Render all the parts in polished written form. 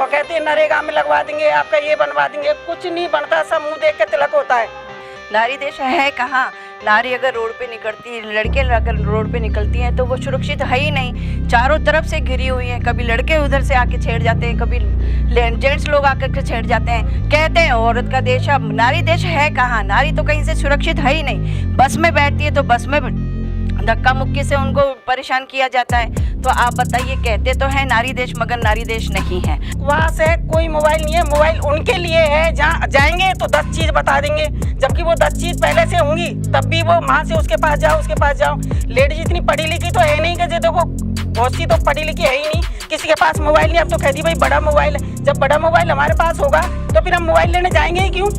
और कहते हैं नरेगा में लगवा देंगे, आपका ये बनवा देंगे। कुछ नहीं बनता, सब मुंह देख के तिलक होता है। नारी देश है कहाँ? नारी अगर रोड पे निकलती, लड़के अगर रोड पे निकलती हैं तो वो सुरक्षित है ही नहीं। चारों तरफ से घिरी हुई हैं। कभी लड़के उधर से आके छेड़ जाते हैं, कभी जेंट्स लोग आकर के छेड़ जाते हैं। कहते हैं औरत का देश, अब नारी देश है कहाँ? नारी तो कहीं से सुरक्षित है ही नहीं। बस में बैठती है तो बस में धक्का मुक्की से उनको परेशान किया जाता है। तो आप बताइए, कहते तो है नारी देश, मगर नारी देश नहीं है। वहाँ से कोई मोबाइल नहीं है, मोबाइल उनके लिए है जहाँ जाएंगे तो 10 चीज़ बता देंगे, जबकि वो 10 चीज़ पहले से होंगी, तब भी वो वहाँ से उसके पास जाओ, उसके पास जाओ। लेडीज इतनी पढ़ी लिखी तो है नहीं कि जो देखो, बहुत सी तो पढ़ी लिखी है ही नहीं, किसी के पास मोबाइल नहीं। अब तो कह दी भाई बड़ा मोबाइल है, जब बड़ा मोबाइल हमारे पास होगा तो फिर हम मोबाइल लेने जाएंगे ही क्यों?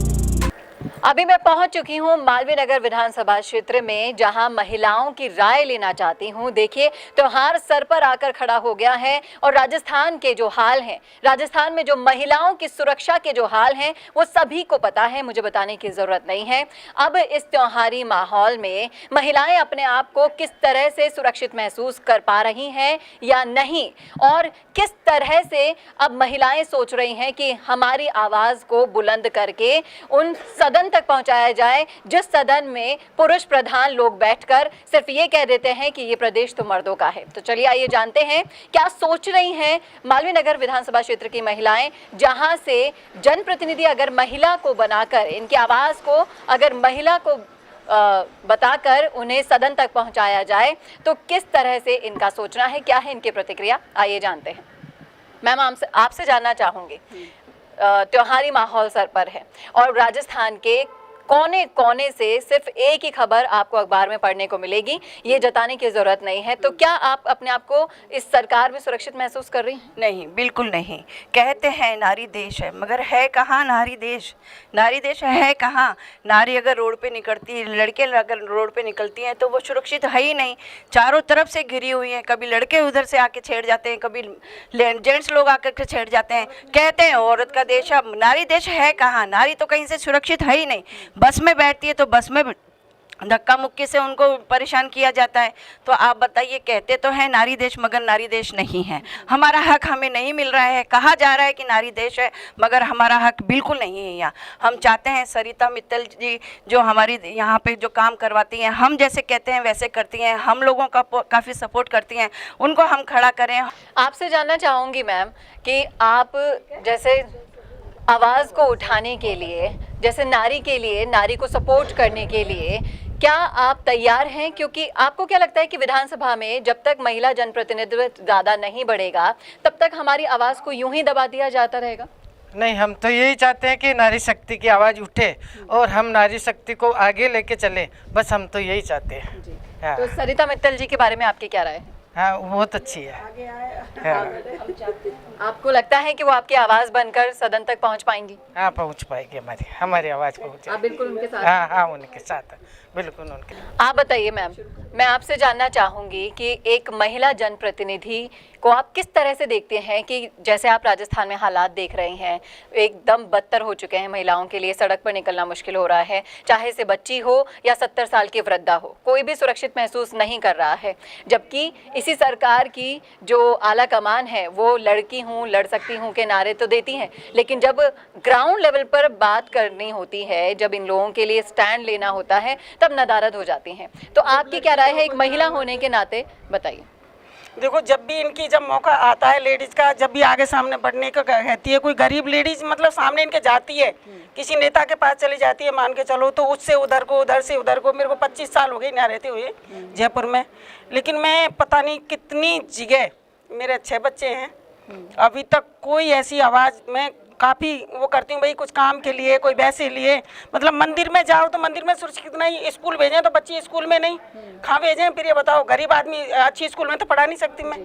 अभी मैं पहुंच चुकी हूं मालवीय नगर विधानसभा क्षेत्र में, जहां महिलाओं की राय लेना चाहती हूं। देखिए, त्योहार सर पर आकर खड़ा हो गया है और राजस्थान के जो हाल हैं, राजस्थान में जो महिलाओं की सुरक्षा के जो हाल हैं, वो सभी को पता है, मुझे बताने की ज़रूरत नहीं है। अब इस त्योहारी माहौल में महिलाएं अपने आप को किस तरह से सुरक्षित महसूस कर पा रही हैं या नहीं, और किस तरह से अब महिलाएं सोच रही हैं कि हमारी आवाज़ को बुलंद करके उन सदन तक पहुंचाया जाए जिस सदन में पुरुष प्रधान लोग बैठकर सिर्फ ये कह देते हैं कि ये प्रदेश तो मर्दों का है। तो चलिए आइए जानते हैं क्या सोच रही हैं मालवीय नगर विधानसभा क्षेत्र की महिलाएं, जहां से जनप्रतिनिधि अगर महिला को बनाकर, इनकी आवाज़ को अगर महिला को बताकर उन्हें सदन तक पहुंचाया जाए तो किस तरह से इनका सोचना है, क्या है इनकी प्रतिक्रिया, आइए जानते हैं। मैम, आपसे जानना चाहूँगी, त्योहारी माहौल सर पर है और राजस्थान के कोने कोने से सिर्फ एक ही खबर आपको अखबार में पढ़ने को मिलेगी, ये जताने की ज़रूरत नहीं है। तो क्या आप अपने आप को इस सरकार में सुरक्षित महसूस कर रही हैं? नहीं, बिल्कुल नहीं। कहते हैं नारी देश है, मगर है कहाँ नारी देश? नारी देश है कहाँ? नारी अगर रोड पे निकलती, लड़के अगर रोड पे निकलती हैं तो वो सुरक्षित है ही नहीं। चारों तरफ से घिरी हुई हैं। कभी लड़के उधर से आके छेड़ जाते हैं, कभी जेंट्स लोग आकर के छेड़ जाते हैं। कहते हैं औरत का देश, अब नारी देश है कहाँ? नारी तो कहीं से सुरक्षित है ही नहीं। बस में बैठती है तो बस में धक्का मुक्की से उनको परेशान किया जाता है। तो आप बताइए, कहते तो है नारी देश, मगर नारी देश नहीं है। हमारा हक हमें नहीं मिल रहा है। कहा जा रहा है कि नारी देश है, मगर हमारा हक बिल्कुल नहीं है यहाँ। हम चाहते हैं सरिता मित्तल जी जो हमारी यहाँ पे जो काम करवाती हैं, हम जैसे कहते हैं वैसे करती हैं, हम लोगों का काफ़ी सपोर्ट करती हैं, उनको हम खड़ा करें। आपसे जानना चाहूँगी मैम कि आप जैसे आवाज़ को उठाने के लिए, जैसे नारी के लिए, नारी को सपोर्ट करने के लिए, क्या आप तैयार हैं? क्योंकि आपको क्या लगता है कि विधानसभा में जब तक महिला जनप्रतिनिधित्व ज़्यादा नहीं बढ़ेगा तब तक हमारी आवाज़ को यूं ही दबा दिया जाता रहेगा? नहीं, हम तो यही चाहते हैं कि नारी शक्ति की आवाज़ उठे और हम नारी शक्ति को आगे लेके चले, बस हम तो यही चाहते हैं। हाँ। तो सरिता मित्तल जी के बारे में आपकी क्या राय है? हाँ, बहुत अच्छी है। हाँ। आपको लगता है कि वो आपकी आवाज़ बनकर सदन तक पहुंच पाएंगी? हाँ, पहुँच पाएगी, हमारी आवाज़ पहुँच। आप बिल्कुल उनके साथ? हाँ हाँ, उनके साथ, बिल्कुल उनके। आप बताइए मैम, मैं आपसे जानना चाहूँगी कि एक महिला जनप्रतिनिधि को आप किस तरह से देखते हैं कि जैसे आप राजस्थान में हालात देख रहे हैं, एकदम बदतर हो चुके हैं, महिलाओं के लिए सड़क पर निकलना मुश्किल हो रहा है, चाहे से बच्ची हो या 70 साल की वृद्धा हो, कोई भी सुरक्षित महसूस नहीं कर रहा है। जबकि इसी सरकार की जो आला कमान है वो लड़की हूँ, लड़ सकती हूँ के नारे तो देती हैं, लेकिन जब ग्राउंड लेवल पर बात करनी होती है, जब इन लोगों के लिए स्टैंड लेना होता है, तब नदारद हो जाती हैं। तो आपकी क्या राय है एक महिला होने के नाते, बताइए। देखो, जब भी इनकी जब मौका आता है लेडीज़ का, जब भी आगे सामने बढ़ने का कहती है, कोई गरीब लेडीज़ मतलब सामने इनके जाती है, किसी नेता के पास चली जाती है, मान के चलो, तो उससे उधर को, उधर से उधर को। मेरे को 25 साल हो गए यहाँ रहते हुए जयपुर में, लेकिन मैं पता नहीं कितनी जगह, मेरे 6 बच्चे हैं, अभी तक कोई ऐसी आवाज़ में काफ़ी वो करती हूँ भाई, कुछ काम के लिए, कोई वैसे लिए, मतलब मंदिर में जाओ तो मंदिर में सुरक्षित नहीं, स्कूल भेजें तो बच्ची स्कूल में नहीं, कहाँ भेजें? फिर ये बताओ, गरीब आदमी अच्छी स्कूल में तो पढ़ा नहीं सकती मैं।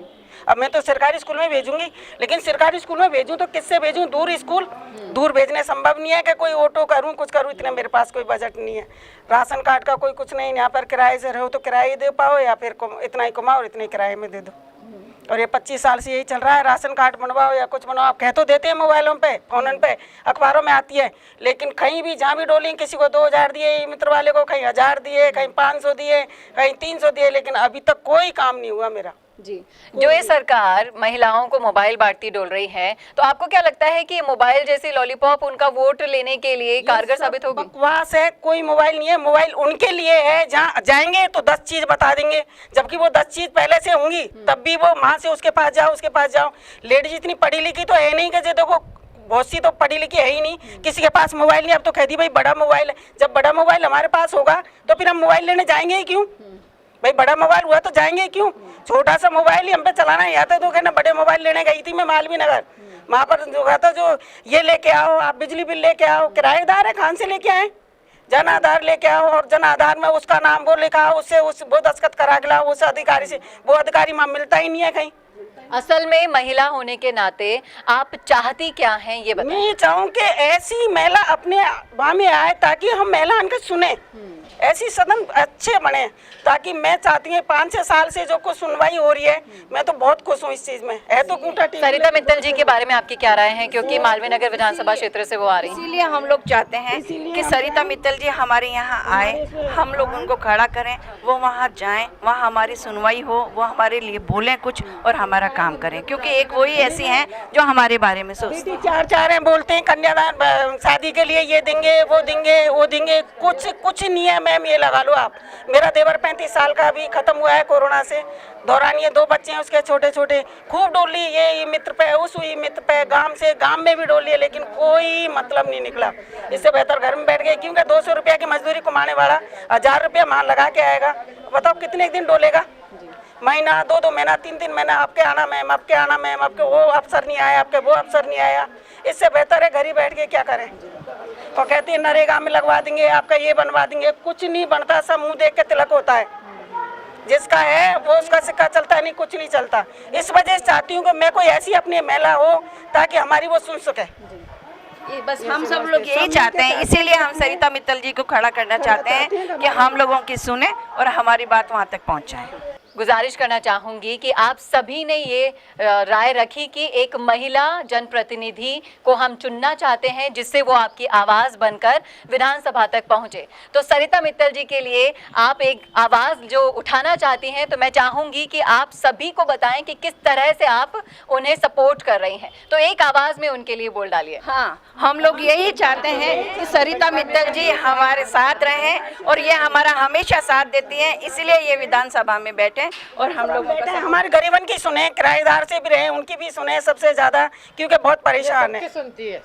अब मैं तो सरकारी स्कूल में भेजूंगी, लेकिन सरकारी स्कूल में भेजूँ तो किससे भेजूँ? दूर स्कूल, दूर भेजने संभव नहीं है कि कोई ऑटो करूँ, कुछ करूँ, इतने मेरे पास कोई बजट नहीं है। राशन कार्ड का कोई कुछ नहीं, यहाँ पर किराए से रहो तो किराए दे पाओ, या फिर इतना ही कमाओ और इतने किराए में दे दो। और ये 25 साल से यही चल रहा है, राशन कार्ड बनवाओ या कुछ बनवाओ। आप कह तो देते हैं मोबाइलों पे, फोन पे, अखबारों में आती है, लेकिन कहीं भी जहाँ भी डोली, किसी को 2000 दिए मित्र वाले को, कहीं 1000 दिए, कहीं 500 दिए, कहीं 300 दिए, लेकिन अभी तक कोई काम नहीं हुआ मेरा। जी, जो ये सरकार महिलाओं को मोबाइल बांटती डोल रही है, तो आपको क्या लगता है कि ये मोबाइल जैसी लॉलीपॉप उनका वोट लेने के लिए कारगर साबित होगी? बकवास है, कोई मोबाइल नहीं है। मोबाइल उनके लिए है जहाँ जाएंगे तो 10 चीज बता देंगे, जबकि वो 10 चीज पहले से होंगी, तब भी वो वहाँ से उसके पास जाओ, उसके पास जाओ। लेडीज इतनी पढ़ी लिखी तो है नहीं कि देखो, बहुत सी तो पढ़ी लिखी है ही नहीं, किसी के पास मोबाइल नहीं। अब तो कह दी भाई बड़ा मोबाइल है, जब बड़ा मोबाइल हमारे पास होगा तो फिर हम मोबाइल लेने जाएंगे ही क्यों? भाई बड़ा मोबाइल हुआ तो जाएंगे क्यों? छोटा सा मोबाइल ही हम पे चलाना ही आता तो कहना बड़े मोबाइल लेने गई थी मैं मालवीय नगर, वहाँ पर जो कहता जो ये लेके आओ, आप बिजली बिल लेके आओ, किराएदार है खान से लेके आए, जन आधार लेके आओ, और जन आधार में उसका नाम वो लिखा हो, उससे वो दस्तखत करा के लाओ उस अधिकारी से। वो अधिकारी वहाँ मिलता ही नहीं है कहीं। असल में महिला होने के नाते आप चाहती क्या हैं ये बताएं? मैं ये चाहूँ कि ऐसी महिला अपने वहाँ में आए ताकि हम महिला उनके सुने, ऐसी सदन अच्छे बने, ताकि मैं चाहती हूँ 5-6 साल से जो कुछ सुनवाई हो रही है, मैं तो बहुत खुश हूँ इस चीज में। है तो कूटा सरिता मित्तल जी के बारे में आपकी क्या राय है, क्योंकि मालवीय नगर विधानसभा क्षेत्र से वो आ रही हैं? इसीलिए हम लोग चाहते हैं कि सरिता मित्तल जी हमारे यहाँ आए, हम लोग उनको खड़ा करें, वो वहाँ जाएं, वहाँ हमारी सुनवाई हो, वो हमारे लिए बोलें कुछ और हमारा काम करें, क्योंकि एक वही ऐसी हैं जो हमारे बारे में सोचती हैं। 4 हैं बोलते हैं कन्यादान शादी के लिए ये देंगे वो देंगे वो देंगे, कुछ नहीं है मैम। ये लगा लो आप, मेरा देवर 35 साल का अभी खत्म हुआ है कोरोना से दौरान, ये 2 बच्चे हैं उसके छोटे छोटे, खूब डोली ये मित्र पे उस हुई मित्र पे, गांव में भी डोली है, लेकिन कोई मतलब नहीं निकला। इससे बेहतर घर में बैठ गए, क्योंकि 200 रुपया की मजदूरी कमाने वाला 1000 रुपया मान लगा के आएगा, बताओ कितने दिन डोलेगा? महीना 2 महीना 3 महीना, आपके आना मैम, आपके आना मैम, आपके वो अफसर नहीं आया, आपके वो अफसर नहीं आया। इससे बेहतर है घर ही बैठ के क्या करें। और कहते हैं नरेगा में लगवा देंगे, आपका ये बनवा देंगे, कुछ नहीं बनता, सब मुंह देख के तिलक होता है। जिसका है वो उसका सिक्का चलता है, नहीं कुछ नहीं चलता। इस वजह से चाहती हूँ कि मैं कोई ऐसी अपनी महिला हो ताकि हमारी वो सुन सके। ये बस हम सब लोग यही चाहते हैं, इसीलिए हम सरिता मित्तल जी को खड़ा करना चाहते हैं कि हम लोगों की सुने और हमारी बात वहाँ तक पहुँचाएं। गुजारिश करना चाहूंगी कि आप सभी ने ये राय रखी कि एक महिला जनप्रतिनिधि को हम चुनना चाहते हैं जिससे वो आपकी आवाज़ बनकर विधानसभा तक पहुंचे। तो सरिता मित्तल जी के लिए आप एक आवाज़ जो उठाना चाहती हैं, तो मैं चाहूंगी कि आप सभी को बताएं कि किस तरह से आप उन्हें सपोर्ट कर रही हैं। तो एक आवाज़ में उनके लिए बोल डालिए। हाँ, हम लोग यही चाहते हैं कि सरिता मित्तल जी हमारे साथ रहें और ये हमारा हमेशा साथ देती हैं, इसलिए ये विधानसभा में बैठे और हम लोग हमारे गरीबन की सुने, किराएदार से भी रहे उनकी भी सुने सबसे ज्यादा, क्योंकि बहुत परेशान है। सुनती है,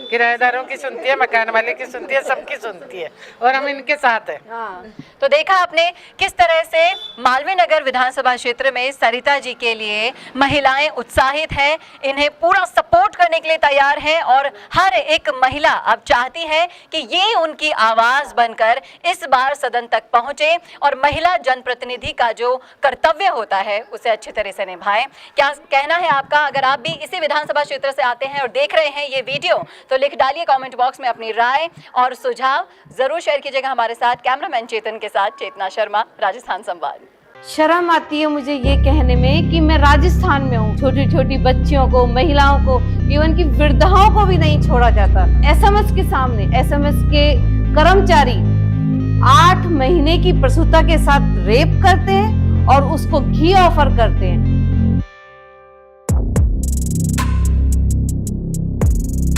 किराएदारों की सुनती है, मकान वाले की सुनती है, सबकी सुनती है और हम इनके साथ हैं। तो देखा आपने किस तरह से मालवीय नगर विधानसभा क्षेत्र में सरिता जी के लिए महिलाएं उत्साहित हैं, इन्हें पूरा सपोर्ट करने के लिए तैयार हैं और हर एक महिला अब चाहती है कि ये उनकी आवाज बनकर इस बार सदन तक पहुंचे और महिला जनप्रतिनिधि का जो कर्तव्य होता है उसे अच्छी तरह से निभाएं। क्या कहना है आपका? अगर आप भी इसी विधानसभा क्षेत्र से आते हैं और देख रहे हैं ये वीडियो, तो लिख डालिए कमेंट बॉक्स में अपनी राय और सुझाव जरूर शेयर कीजिएगा हमारे साथ। कैमरामैन चेतन के साथ चेतना शर्मा, राजस्थान संवाद। शर्म आती है मुझे ये कहने में कि मैं राजस्थान में हूँ। छोटी छोटी बच्चियों को, महिलाओं को, इवन की वृद्धाओं को भी नहीं छोड़ा जाता। एसएमएस के सामने एसएमएस के कर्मचारी 8 महीने की प्रसूता के साथ रेप करते हैं और उसको घी ऑफर करते हैं।